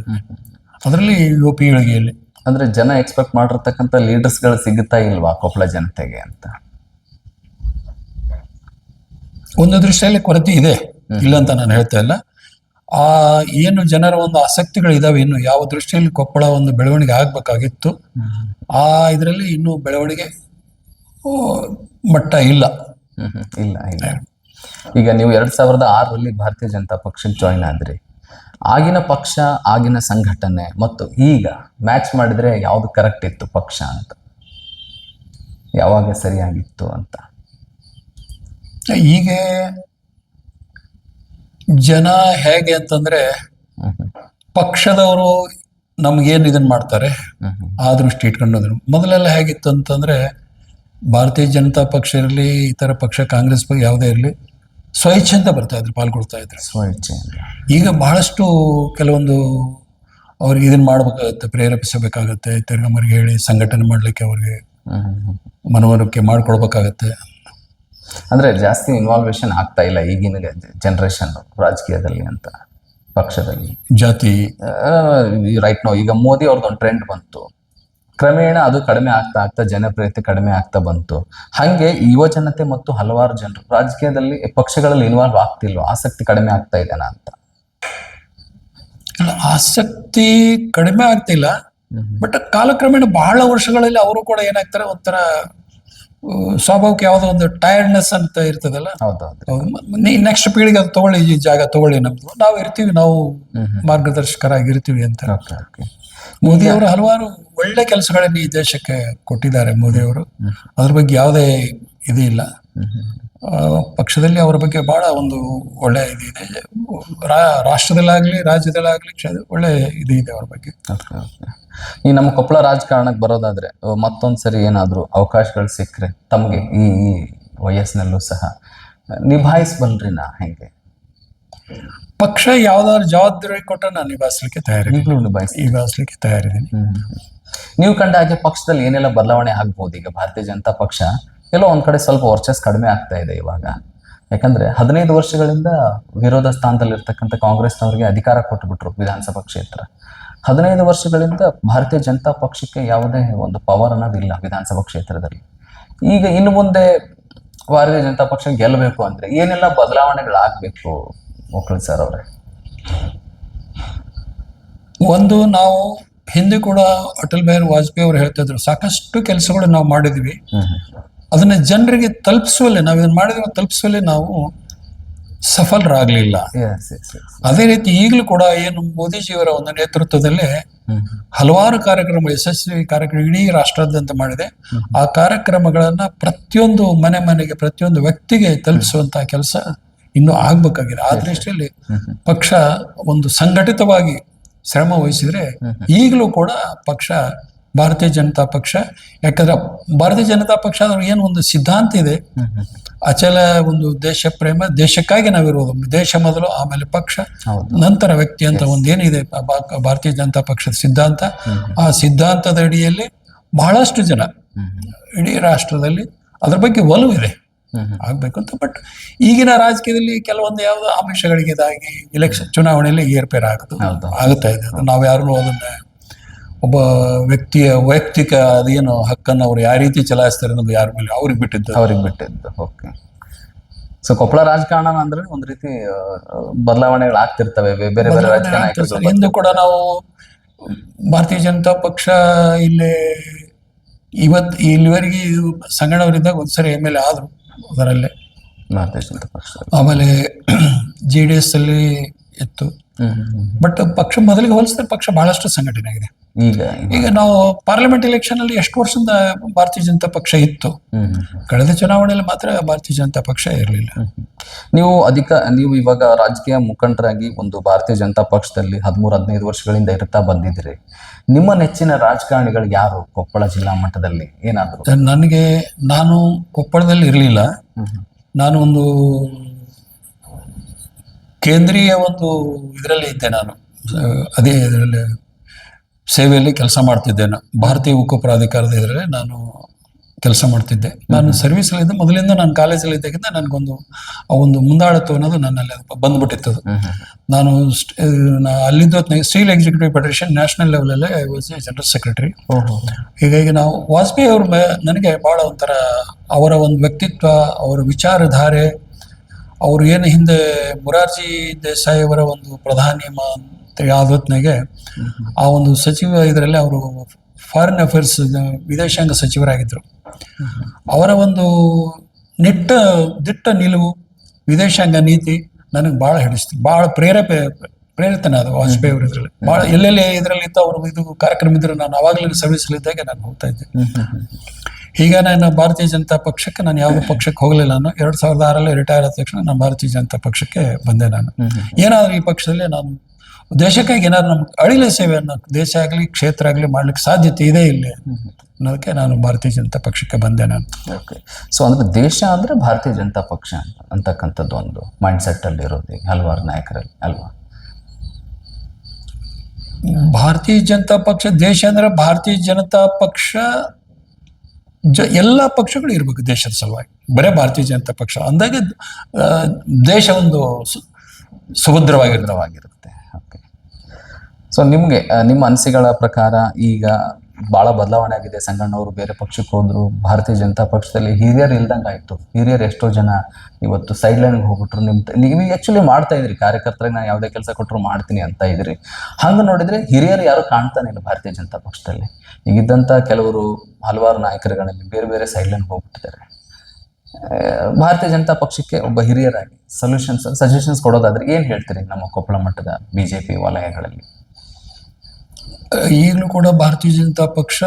ಅದರಲ್ಲಿ ಯುವ ಪೀಳಿಗೆಯಲ್ಲಿ.
ಅಂದ್ರೆ ಜನ ಎಕ್ಸ್ಪೆಕ್ಟ್ ಮಾಡಿರ್ತಕ್ಕಂಥ ಲೀಡರ್ಸ್ ಗಳು ಸಿಗುತ್ತಾ ಇಲ್ವಾ ಕೊಪ್ಪಳ ಜನತೆಗೆ ಅಂತ?
ಒಂದು ದೃಷ್ಟಿಯಲ್ಲಿ ಕೊರತೆ ಇದೆ, ಇಲ್ಲ ಅಂತ ನಾನು ಹೇಳ್ತಾ ಇಲ್ಲ. ಆ ಏನು ಜನರ ಒಂದು ಆಸಕ್ತಿಗಳು ಇದಾವೆ, ಇನ್ನು ಯಾವ ದೃಷ್ಟಿಯಲ್ಲಿ ಕೊಪ್ಪಳ ಒಂದು ಬೆಳವಣಿಗೆ ಆಗ್ಬೇಕಾಗಿತ್ತು, ಆ ಇದರಲ್ಲಿ ಇನ್ನೂ ಬೆಳವಣಿಗೆ ಮಟ್ಟ ಇಲ್ಲ.
ಇಲ್ಲ ಇಲ್ಲ. ಈಗ ನೀವು 2006ರಲ್ಲಿ ಭಾರತೀಯ ಜನತಾ ಪಕ್ಷಕ್ಕೆ ಜಾಯಿನ್ ಆದ್ರಿ. ಆಗಿನ ಪಕ್ಷ, ಆಗಿನ ಸಂಘಟನೆ ಮತ್ತು ಈಗ ಮ್ಯಾಚ್ ಮಾಡಿದ್ರೆ ಯಾವ್ದು ಕರೆಕ್ಟ್ ಇತ್ತು ಪಕ್ಷ ಅಂತ, ಯಾವಾಗ ಸರಿಯಾಗಿತ್ತು ಅಂತ?
ಹೀಗೆ ಜನ ಹೇಗೆ ಅಂತಂದ್ರೆ, ಪಕ್ಷದವರು ನಮ್ಗೇನು ಇದನ್ನ ಮಾಡ್ತಾರೆ ಆ ದೃಷ್ಟಿ ಇಟ್ಕೊಂಡು. ಮೊದಲೆಲ್ಲ ಹೇಗಿತ್ತು ಅಂತಂದ್ರೆ, ಭಾರತೀಯ ಜನತಾ ಪಕ್ಷ ಇರಲಿ, ಇತರ ಪಕ್ಷ ಕಾಂಗ್ರೆಸ್ ಬಗ್ಗೆ ಯಾವುದೇ ಇರಲಿ, ಸ್ವಇಚ್ಛೆಯಿಂದ ಬರ್ತಾ ಇದ್ರು, ಪಾಲ್ಗೊಳ್ತಾ ಇದ್ರು.
ಸ್ವಇಚ್ಛೆಯಿಂದ.
ಈಗ ಬಹಳಷ್ಟು ಕೆಲವೊಂದು ಅವ್ರಿಗೆ ಇದನ್ನ ಮಾಡ್ಬೇಕಾಗತ್ತೆ, ಪ್ರೇರೇಪಿಸಬೇಕಾಗತ್ತೆ, ತಿರ್ಗಮರಿಗೆ ಹೇಳಿ ಸಂಘಟನೆ ಮಾಡ್ಲಿಕ್ಕೆ ಅವ್ರಿಗೆ ಮನವರಿಕೆ ಮಾಡ್ಕೊಡ್ಬೇಕಾಗತ್ತೆ.
ಅಂದ್ರೆ ಜಾಸ್ತಿ ಇನ್ವಾಲ್ವೇಷನ್ ಆಗ್ತಾ ಇಲ್ಲ ಈಗಿನ ಜನರೇಷನ್ ರಾಜಕೀಯದಲ್ಲಿ ಅಂತ, ಪಕ್ಷದಲ್ಲಿ.
ಜಾತಿ
ರೈಟ್ ನೋ ಈಗ ಮೋದಿ ಅವ್ರದ್ದೊಂದು ಟ್ರೆಂಡ್ ಬಂತು, ಕ್ರಮೇಣ ಅದು ಕಡಿಮೆ ಆಗ್ತಾ ಆಗ್ತಾ ಜನಪ್ರಿಯತೆ ಕಡಿಮೆ ಆಗ್ತಾ ಬಂತು. ಹಂಗೆ ಯುವ ಜನತೆ ಮತ್ತು ಹಲವಾರು ಜನರು ರಾಜಕೀಯದಲ್ಲಿ ಪಕ್ಷಗಳಲ್ಲಿ ಇನ್ವಾಲ್ವ್ ಆಗ್ತಿಲ್ವ, ಆಸಕ್ತಿ ಕಡಿಮೆ ಆಗ್ತಾ ಇದೆನಾ ಅಂತ?
ಆಸಕ್ತಿ ಕಡಿಮೆ ಆಗ್ತಿಲ್ಲ, ಬಟ್ ಕಾಲಕ್ರಮೇಣ ಬಹಳ ವರ್ಷಗಳಲ್ಲಿ ಅವರು ಕೂಡ ಏನಾಗ್ತಾರೆ, ಒಂಥರ ಸ್ವಾಭಾವಿಕ ಯಾವುದೋ ಒಂದು ಟೈರ್ಡ್ನೆಸ್ ಅಂತ ಇರ್ತದಲ್ಲ, ನೆಕ್ಸ್ಟ್ ಪೀಳಿಗೆ ಅದು ತಗೊಳ್ಳಿ, ಈ ಜಾಗ ತಗೊಳ್ಳಿ, ನಮ್ದು ನಾವು ಇರ್ತೀವಿ, ನಾವು ಮಾರ್ಗದರ್ಶಕರಾಗಿರ್ತೀವಿ ಅಂತ. ಮೋದಿ ಅವರು ಹಲವಾರು ಒಳ್ಳೆ ಕೆಲಸಗಳನ್ನು ಈ ದೇಶಕ್ಕೆ ಕೊಟ್ಟಿದ್ದಾರೆ. ಮೋದಿ ಅವರು ಅದ್ರ ಬಗ್ಗೆ ಯಾವುದೇ ಇದು ಇಲ್ಲ. ಪಕ್ಷದಲ್ಲಿ ಅವರ ಬಗ್ಗೆ ಬಹಳ ಒಂದು ಒಳ್ಳೆ ಇದು ಇದೆ, ರಾಷ್ಟ್ರದಲ್ಲಾಗ್ಲಿ ರಾಜ್ಯದಲ್ಲಾಗ್ಲಿ ಒಳ್ಳೆ ಇದು ಇದೆ ಅವ್ರ ಬಗ್ಗೆ.
ಈ ನಮ್ಮ ಕೊಪ್ಪಳ ರಾಜಕಾರಣಕ್ಕೆ ಬರೋದಾದ್ರೆ ಮತ್ತೊಂದ್ಸರಿ ಏನಾದ್ರು ಅವಕಾಶಗಳು ಸಿಕ್ಕರೆ ತಮ್ಗೆ ಈ ವಯಸ್ಸಿನಲ್ಲೂ ಸಹ ನಿಭಾಯಿಸ್ಬಲ್ರಿನಾ ಹೆಂಗೆ?
ಪಕ್ಷ ಯಾವ್ದಾದ್ರು ಜವಾಬ್ದಾರಿ ಕೊಟ್ಟ ನಾನು ನಿಭಾಯಿಸ್ಲಿಕ್ಕೆ ತಯಾರಿದ್ದೀನಿ.
ನೀವು ಕಂಡ ಹಾಗೆ ಪಕ್ಷದಲ್ಲಿ ಏನೆಲ್ಲ ಬದಲಾವಣೆ ಆಗ್ಬೋದು? ಈಗ ಭಾರತೀಯ ಜನತಾ ಪಕ್ಷ ಎಲ್ಲೋ ಒಂದ್ ಕಡೆ ಸ್ವಲ್ಪ ವರ್ಚಸ್ ಕಡಿಮೆ ಆಗ್ತಾ ಇದೆ ಇವಾಗ. ಯಾಕಂದ್ರೆ 15 ವರ್ಷಗಳಿಂದ ವಿರೋಧ ಸ್ಥಾನದಲ್ಲಿರ್ತಕ್ಕಂಥ ಕಾಂಗ್ರೆಸ್ನವರಿಗೆ ಅಧಿಕಾರ ಕೊಟ್ಟುಬಿಟ್ರು ವಿಧಾನಸಭಾ ಕ್ಷೇತ್ರ. 15 ವರ್ಷಗಳಿಂದ ಭಾರತೀಯ ಜನತಾ ಪಕ್ಷಕ್ಕೆ ಯಾವುದೇ ಒಂದು ಪವರ್ ಅನ್ನೋದಿಲ್ಲ ವಿಧಾನಸಭಾ ಕ್ಷೇತ್ರದಲ್ಲಿ. ಈಗ ಇನ್ನು ಮುಂದೆ ಭಾರತೀಯ ಜನತಾ ಪಕ್ಷ ಗೆಲ್ಲಬೇಕು ಅಂದ್ರೆ ಏನೆಲ್ಲ ಬದಲಾವಣೆಗಳಾಗಬೇಕು ಒಕ್ಕಲ್ ಸರ್ ಅವರೇ?
ಒಂದು, ನಾವು ಹಿಂದೆ ಕೂಡ ಅಟಲ್ ಬಿಹಾರಿ ವಾಜಪೇಯಿ ಅವರು ಹೇಳ್ತಾ ಇದ್ರು, ಸಾಕಷ್ಟು ಕೆಲಸಗಳು ನಾವು ಮಾಡಿದ್ವಿ, ಅದನ್ನ ಜನರಿಗೆ ತಲುಪಿಸುವಲ್ಲಿ ನಾವು ಇದನ್ನ ಮಾಡಿದ್ವಿ, ತಲುಪಿಸುವಲ್ಲಿ ನಾವು ಸಫಲರಾಗ್ಲಿಲ್ಲ. ಅದೇ ರೀತಿ ಈಗಲೂ ಕೂಡ ಏನು ಮೋದಿಜಿಯವರ ಒಂದು ನೇತೃತ್ವದಲ್ಲಿ ಹಲವಾರು ಕಾರ್ಯಕ್ರಮ, ಯಶಸ್ವಿ ಕಾರ್ಯಕ್ರಮ ಇಡೀ ರಾಷ್ಟ್ರಾದ್ಯಂತ ಮಾಡಿದೆ. ಆ ಕಾರ್ಯಕ್ರಮಗಳನ್ನ ಪ್ರತಿಯೊಂದು ಮನೆಗೆ, ಪ್ರತಿಯೊಂದು ವ್ಯಕ್ತಿಗೆ ತಲುಪಿಸುವಂತಹ ಕೆಲಸ ಇನ್ನೂ ಆಗ್ಬೇಕಾಗಿದೆ. ಆ ದೃಷ್ಟಿಯಲ್ಲಿ ಪಕ್ಷ ಒಂದು ಸಂಘಟಿತವಾಗಿ ಶ್ರಮ ವಹಿಸಿದ್ರೆ ಈಗಲೂ ಕೂಡ ಪಕ್ಷ ಭಾರತೀಯ ಜನತಾ ಪಕ್ಷ, ಯಾಕಂದ್ರೆ ಭಾರತೀಯ ಜನತಾ ಪಕ್ಷ ಅಂದ್ರೆ ಏನು ಒಂದು ಸಿದ್ಧಾಂತ ಇದೆ, ಅಚಲ ಒಂದು ದೇಶ ಪ್ರೇಮ, ದೇಶಕ್ಕಾಗಿ ನಾವಿರೋದು, ದೇಶ ಮೊದಲು ಆಮೇಲೆ ಪಕ್ಷ ನಂತರ ವ್ಯಕ್ತಿ ಅಂತ ಒಂದು ಏನಿದೆ ಭಾರತೀಯ ಜನತಾ ಪಕ್ಷದ ಸಿದ್ಧಾಂತ. ಆ ಸಿದ್ಧಾಂತದ ಅಡಿಯಲ್ಲಿ ಬಹಳಷ್ಟು ಜನ ಇಡೀ ರಾಷ್ಟ್ರದಲ್ಲಿ ಅದ್ರ ಬಗ್ಗೆ ಒಲವಿದೆ, ಆಗ್ಬೇಕು ಅಂತ. ಬಟ್ ಈಗಿನ ರಾಜಕೀಯದಲ್ಲಿ ಕೆಲವೊಂದು ಯಾವುದೋ ಆಮಿಷಗಳಿಗೆ ಇದಾಗಿ ಎಲೆಕ್ಷನ್ ಚುನಾವಣೆಯಲ್ಲಿ ಏರ್ಪೇರ್ ಆಗುತ್ತಾ ಇದೆ. ನಾವು ಯಾರು ಅದನ್ನ ಒಬ್ಬ ವ್ಯಕ್ತಿಯ ವೈಯಕ್ತಿಕ ಅದೇನು ಹಕ್ಕನ್ನು ಅವ್ರು ಯಾವ ರೀತಿ ಚಲಾಯಿಸ್ತಾರೆ ಅನ್ನೋದು ಯಾರ ಮೇಲೆ ಅವ್ರಿಗೆ ಬಿಟ್ಟಿದ್ದು.
ಓಕೆ. ಸೊ ಕೊಪ್ಪಳ ರಾಜಕಾರಣ ಅಂದ್ರೆ ಒಂದ್ ರೀತಿ ಬದಲಾವಣೆಗಳು ಆಗ್ತಿರ್ತವೆ, ಬೇರೆ ಬೇರೆ ರಾಜಕೀಯ ನಾಯಕರು.
ಇಂದು ಕೂಡ ನಾವು ಭಾರತೀಯ ಜನತಾ ಪಕ್ಷ ಇಲ್ಲೇ ಇಲ್ಲಿವರೆಗೆ ಸಂಗಣ್ಣವರಿದ್ದಾಗ ಒಂದ್ಸರಿ MLA ಆದ್ರು ಅದರಲ್ಲೇ.
ಭಾರತೀಯ ಜನತಾ ಪಕ್ಷ
ಆಮೇಲೆ JDS ಅಲ್ಲಿ ಇತ್ತು. ಬಟ್ ಪಕ್ಷ ಮೊದಲಿಗೆ ಹೋಲಿಸಿದ್ರೆ ಪಕ್ಷ ಬಹಳಷ್ಟು ಸಂಘಟನೆ ಆಗಿದೆ. ಈಗ ನಾವು ಪಾರ್ಲಿಮೆಂಟ್ ಎಲೆಕ್ಷನ್ ಅಲ್ಲಿ ಎಷ್ಟು ವರ್ಷದಿಂದ ಭಾರತೀಯ ಜನತಾ ಪಕ್ಷ ಇತ್ತು, ಕಳೆದ ಚುನಾವಣೆಯಲ್ಲಿ ಮಾತ್ರ ಭಾರತೀಯ ಜನತಾ ಪಕ್ಷ ಇರಲಿಲ್ಲ.
ನೀವು ಇವಾಗ ರಾಜಕೀಯ ಮುಖಂಡರಾಗಿ ಒಂದು ಭಾರತೀಯ ಜನತಾ ಪಕ್ಷದಲ್ಲಿ 13-15 ವರ್ಷಗಳಿಂದ ಇರ್ತಾ ಬಂದಿದ್ದೀರಿ. ನಿಮ್ಮ ನೆಚ್ಚಿನ ರಾಜಕಾರಣಿಗಳು ಯಾರು ಕೊಪ್ಪಳ ಜಿಲ್ಲಾ ಮಟ್ಟದಲ್ಲಿ? ಏನಾದ್ರು
ನಾನು ಕೊಪ್ಪಳದಲ್ಲಿ ಇರಲಿಲ್ಲ. ನಾನು ಒಂದು ಕೇಂದ್ರೀಯ ಒಂದು ಇದರಲ್ಲಿ ಇದ್ದೆ. ನಾನು ಅದೇ ಇದರಲ್ಲಿ ಸೇವೆಯಲ್ಲಿ ಕೆಲಸ ಮಾಡ್ತಿದ್ದೆ. ಭಾರತೀಯ ಉಕ್ಕು ಪ್ರಾಧಿಕಾರದ ಇದರಲ್ಲಿ ನಾನು ಕೆಲಸ ಮಾಡ್ತಿದ್ದೆ. ನಾನು ಸರ್ವಿಸಲ್ಲಿದ್ದೆ ಮೊದಲಿಂದ. ನಾನು ಕಾಲೇಜಲ್ಲಿ ಇದ್ದಾಗಿಂದ ನನಗೊಂದು ಒಂದು ಮುಂದಾಳತ್ವ ಅನ್ನೋದು ನನ್ನಲ್ಲಿ ಬಂದ್ಬಿಟ್ಟಿತ್ತು. ನಾನು ಅಲ್ಲಿದ್ದ ಸ್ಟೀಲ್ ಎಕ್ಸಿಕ್ಯೂಟಿವ್ ಫೆಡರೇಷನ್ ನ್ಯಾಷನಲ್ ಲೆವೆಲಲ್ಲೇ ಐ ವಾಸ್ ಜನರಲ್ ಸೆಕ್ರೆಟರಿ. ಹೀಗಾಗಿ ನಾವು ವಾಜಪೇಯಿ ಅವ್ರ ನನಗೆ ಭಾಳ ಒಂಥರ ಅವರ ಒಂದು ವ್ಯಕ್ತಿತ್ವ, ಅವರ ವಿಚಾರಧಾರೆ, ಅವರು ಏನು ಹಿಂದೆ ಮೊರಾರ್ಜಿ ದೇಸಾಯಿ ಅವರ ಒಂದು ಪ್ರಧಾನಿ ಮಂತ್ರಿ ಆದ ಹೊತ್ತಿನಾಗೆ ಆ ಒಂದು ಸಚಿವ ಇದರಲ್ಲಿ ಅವರು ಫಾರಿನ್ ಅಫೇರ್ಸ್ ವಿದೇಶಾಂಗ ಸಚಿವರಾಗಿದ್ದರು. ಅವರ ಒಂದು ದಿಟ್ಟ ನಿಲುವು, ವಿದೇಶಾಂಗ ನೀತಿ ನನಗೆ ಭಾಳ ಹಿಡಿಸ್ತು. ಭಾಳ ಪ್ರೇರಿತನ ಅದು ವಾಜಪೇಯಿ ಅವರು ಇದರಲ್ಲಿ. ಭಾಳ ಎಲ್ಲೆಲ್ಲಿ ಇದರಲ್ಲಿ ಇತ್ತು ಅವರು ಇದು ಕಾರ್ಯಕ್ರಮ ಇದ್ರು ನಾನು ಅವಾಗಲೇ ಸರ್ವಿಸಲ್ಲಿದ್ದಾಗ ನಾನು ಹೋಗ್ತಾ ಇದ್ದೆ. ಈಗ ನಾನು ಭಾರತೀಯ ಜನತಾ ಪಕ್ಷಕ್ಕೆ ನಾನು ಯಾವುದೇ ಪಕ್ಷಕ್ಕೆ ಹೋಗಲಿಲ್ಲ. ನಾನು 2006ರಲ್ಲಿ ರಿಟೈರ್ ಆದ ತಕ್ಷಣ ನಾನು ಭಾರತೀಯ ಜನತಾ ಪಕ್ಷಕ್ಕೆ ಬಂದೆ. ನಾನು ಏನಾದರೂ ಈ ಪಕ್ಷದಲ್ಲಿ ನಾನು ದೇಶಕ್ಕಾಗಿ ಏನಾದ್ರು ನಮ್ಗೆ ಅಳಿಲೆ ಸೇವೆಯನ್ನು ದೇಶ ಆಗಲಿ ಕ್ಷೇತ್ರ ಆಗಲಿ ಮಾಡ್ಲಿಕ್ಕೆ ಸಾಧ್ಯತೆ ಇದೆ ಇಲ್ಲಿ ಅನ್ನೋದಕ್ಕೆ ನಾನು ಭಾರತೀಯ ಜನತಾ ಪಕ್ಷಕ್ಕೆ ಬಂದೆ ನಾನು.
ಓಕೆ. ಸೊ ಅಂದ್ರೆ ದೇಶ ಅಂದ್ರೆ ಭಾರತೀಯ ಜನತಾ ಪಕ್ಷ ಅಂತಕ್ಕಂಥದ್ದು ಒಂದು ಮೈಂಡ್ ಸೆಟ್ ಅಲ್ಲಿ ಇರೋದು ಹಲವಾರು ನಾಯಕರಲ್ಲಿ ಅಲ್ವಾ?
ಭಾರತೀಯ ಜನತಾ ಪಕ್ಷ ದೇಶ ಅಂದ್ರೆ ಭಾರತೀಯ ಜನತಾ ಪಕ್ಷ ಎಲ್ಲ ಪಕ್ಷಗಳು ಇರ್ಬೇಕು ದೇಶದ ಸಲುವಾಗಿ. ಬರೇ ಭಾರತೀಯ ಜನತಾ ಪಕ್ಷ ಅಂದಾಗ ದೇಶ ಒಂದು ಸುಭದ್ರವಾಗಿರುತ್ತೆ. ಓಕೆ. ಸೊ ನಿಮ್ಮ ಅನಿಸಿಕೆಗಳ ಪ್ರಕಾರ ಈಗ ಭಾಳ ಬದಲಾವಣೆ ಆಗಿದೆ. ಸಂಗಣ್ಣವರು ಬೇರೆ ಪಕ್ಷಕ್ಕೆ ಹೋದ್ರು, ಭಾರತೀಯ ಜನತಾ ಪಕ್ಷದಲ್ಲಿ ಹಿರಿಯರು ಇಲ್ದಂಗೆ ಆಯಿತು. ಹಿರಿಯರು ಎಷ್ಟೋ ಜನ ಇವತ್ತು ಸೈಡ್ ಲೈನ್ಗೆ ಹೋಗ್ಬಿಟ್ರು. ನೀವು ಆ್ಯಕ್ಚುಲಿ ಮಾಡ್ತಾ ಇದ್ರಿ, ಕಾರ್ಯಕರ್ತರಿಗೆ ನಾನು ಯಾವುದೇ ಕೆಲಸ ಕೊಟ್ಟರು ಮಾಡ್ತೀನಿ ಅಂತ ಇದ್ರಿ. ಹಂಗೆ ನೋಡಿದರೆ ಹಿರಿಯರು ಯಾರು ಕಾಣ್ತಾನೆ ಇಲ್ಲ ಭಾರತೀಯ ಜನತಾ ಪಕ್ಷದಲ್ಲಿ. ಈಗಿದ್ದಂಥ ಕೆಲವರು ಹಲವಾರು ನಾಯಕರುಗಳಲ್ಲಿ ಬೇರೆ ಬೇರೆ ಸೈಡ್ ಲೈನ್ಗೆ ಹೋಗ್ಬಿಟ್ಟಿದ್ದಾರೆ. ಭಾರತೀಯ ಜನತಾ ಪಕ್ಷಕ್ಕೆ ಒಬ್ಬ ಹಿರಿಯರಾಗಿ ಸಜೆಷನ್ಸ್ ಕೊಡೋದಾದ್ರೆ ಏನು ಹೇಳ್ತೀರಿ ನಮ್ಮ ಕೊಪ್ಪಳ ಮಟ್ಟದ BJP ವಲಯಗಳಲ್ಲಿ? ಈಗಲೂ ಕೂಡ ಭಾರತೀಯ ಜನತಾ ಪಕ್ಷ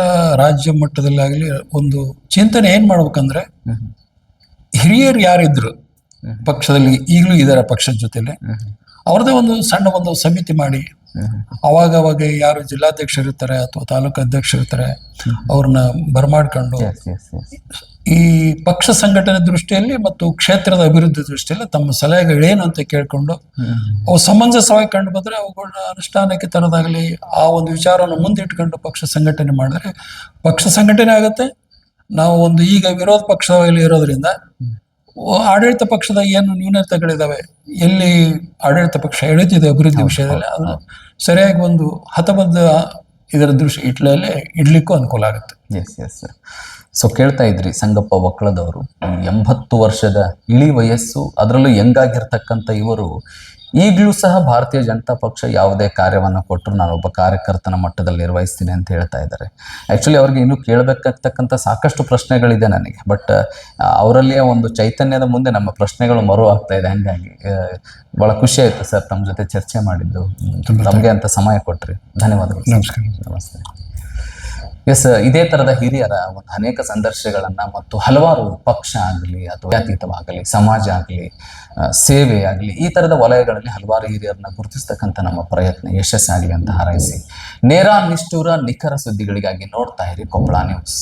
ರಾಜ್ಯ ಮಟ್ಟದಲ್ಲಾಗಲಿ ಒಂದು ಚಿಂತನೆ ಏನ್ ಮಾಡ್ಬೇಕಂದ್ರೆ, ಹಿರಿಯರು ಯಾರಿದ್ರು ಪಕ್ಷದಲ್ಲಿ ಈಗಲೂ ಇದ್ದಾರೆ ಪಕ್ಷದ ಜೊತೆಲಿ, ಅವ್ರದ್ದೇ ಒಂದು ಸಣ್ಣ ಒಂದು ಸಮಿತಿ ಮಾಡಿ ಅವಾಗ ಯಾರು ಜಿಲ್ಲಾಧ್ಯಕ್ಷರು ಇರ್ತಾರೆ ಅಥವಾ ತಾಲೂಕು ಅಧ್ಯಕ್ಷರು ಇರ್ತಾರೆ ಅವ್ರನ್ನ ಬರಮಾಡ್ಕೊಂಡು ಈ ಪಕ್ಷ ಸಂಘಟನೆ ದೃಷ್ಟಿಯಲ್ಲಿ ಮತ್ತು ಕ್ಷೇತ್ರದ ಅಭಿವೃದ್ಧಿ ದೃಷ್ಟಿಯಲ್ಲಿ ತಮ್ಮ ಸಲಹೆಗಳೇನು ಅಂತ ಕೇಳ್ಕೊಂಡು ಅವು ಸಮಂಜಸವಾಗಿ ಕಂಡು ಬಂದ್ರೆ ಅವುಗಳನ್ನ ಅನುಷ್ಠಾನಕ್ಕೆ ತರೋದಾಗಲಿ, ಆ ಒಂದು ವಿಚಾರವನ್ನು ಮುಂದಿಟ್ಕೊಂಡು ಪಕ್ಷ ಸಂಘಟನೆ ಮಾಡಿದ್ರೆ ಪಕ್ಷ ಸಂಘಟನೆ ಆಗುತ್ತೆ. ನಾವು ಒಂದು ಈಗ ವಿರೋಧ ಪಕ್ಷದಲ್ಲಿ ಇರೋದ್ರಿಂದ ಆಡಳಿತ ಪಕ್ಷದ ಏನು ನ್ಯೂನತೆಗಳಿದಾವೆ, ಎಲ್ಲಿ ಆಡಳಿತ ಪಕ್ಷ ಎಳೆದಿದೆ ಅಭಿವೃದ್ಧಿ ವಿಷಯದಲ್ಲಿ, ಅದನ್ನು ಸರಿಯಾಗಿ ಒಂದು ಹತಬದ್ಧ ಇದರ ದೃಷ್ಟಿ ಇಡ್ಲಿಕ್ಕೂ ಅನುಕೂಲ ಆಗುತ್ತೆ.
ಎಸ್. ಸೊ ಕೇಳ್ತಾ ಇದ್ರಿ ಸಂಗಪ್ಪ ಒಕ್ಕಳದವರು 80 ವರ್ಷದ ಇಳಿ ವಯಸ್ಸು, ಅದರಲ್ಲೂ ಯಂಗಾಗಿರ್ತಕ್ಕಂಥ ಇವರು ಈಗಲೂ ಸಹ ಭಾರತೀಯ ಜನತಾ ಪಕ್ಷ ಯಾವುದೇ ಕಾರ್ಯವನ್ನು ಕೊಟ್ಟರು ನಾನೊಬ್ಬ ಕಾರ್ಯಕರ್ತನ ಮಟ್ಟದಲ್ಲಿ ನಿರ್ವಹಿಸ್ತೀನಿ ಅಂತ ಹೇಳ್ತಾ ಇದ್ದಾರೆ. ಆ್ಯಕ್ಚುಲಿ ಅವ್ರಿಗೆ ಇನ್ನೂ ಕೇಳಬೇಕಾಗ್ತಕ್ಕಂಥ ಸಾಕಷ್ಟು ಪ್ರಶ್ನೆಗಳಿದೆ ನನಗೆ. ಬಟ್ ಅವರಲ್ಲಿಯ ಒಂದು ಚೈತನ್ಯದ ಮುಂದೆ ನಮ್ಮ ಪ್ರಶ್ನೆಗಳು ಮರು ಆಗ್ತಾ ಇದೆ. ಹಂಗಾಗಿ ಭಾಳ ಖುಷಿ ಆಯಿತು ಸರ್ ತಮ್ಮ ಜೊತೆ ಚರ್ಚೆ ಮಾಡಿದ್ದು. ನಮಗೆ ಅಂತ ಸಮಯ ಕೊಟ್ರಿ, ಧನ್ಯವಾದಗಳು. ನಮಸ್ತೆ. ಎಸ್, ಇದೇ ಥರದ ಹಿರಿಯರ ಒಂದು ಅನೇಕ ಸಂದರ್ಶನಗಳನ್ನು ಮತ್ತು ಹಲವಾರು ಪಕ್ಷ ಆಗಲಿ ಅಥವಾ ಅತೀತವಾಗಲಿ, ಸಮಾಜ ಆಗಲಿ, ಸೇವೆ ಆಗಲಿ, ಈ ಥರದ ವಲಯಗಳಲ್ಲಿ ಹಲವಾರು ಹಿರಿಯರನ್ನ ಗುರುತಿಸ್ತಕ್ಕಂಥ ನಮ್ಮ ಪ್ರಯತ್ನ ಯಶಸ್ಸಾಗಲಿ ಅಂತ ಹಾರೈಸಿ, ನೇರ ನಿಷ್ಠೂರ ನಿಖರ ಸುದ್ದಿಗಳಿಗಾಗಿ ನೋಡ್ತಾ ಇರಿ ಕೊಪ್ಪಳ ನ್ಯೂಸ್.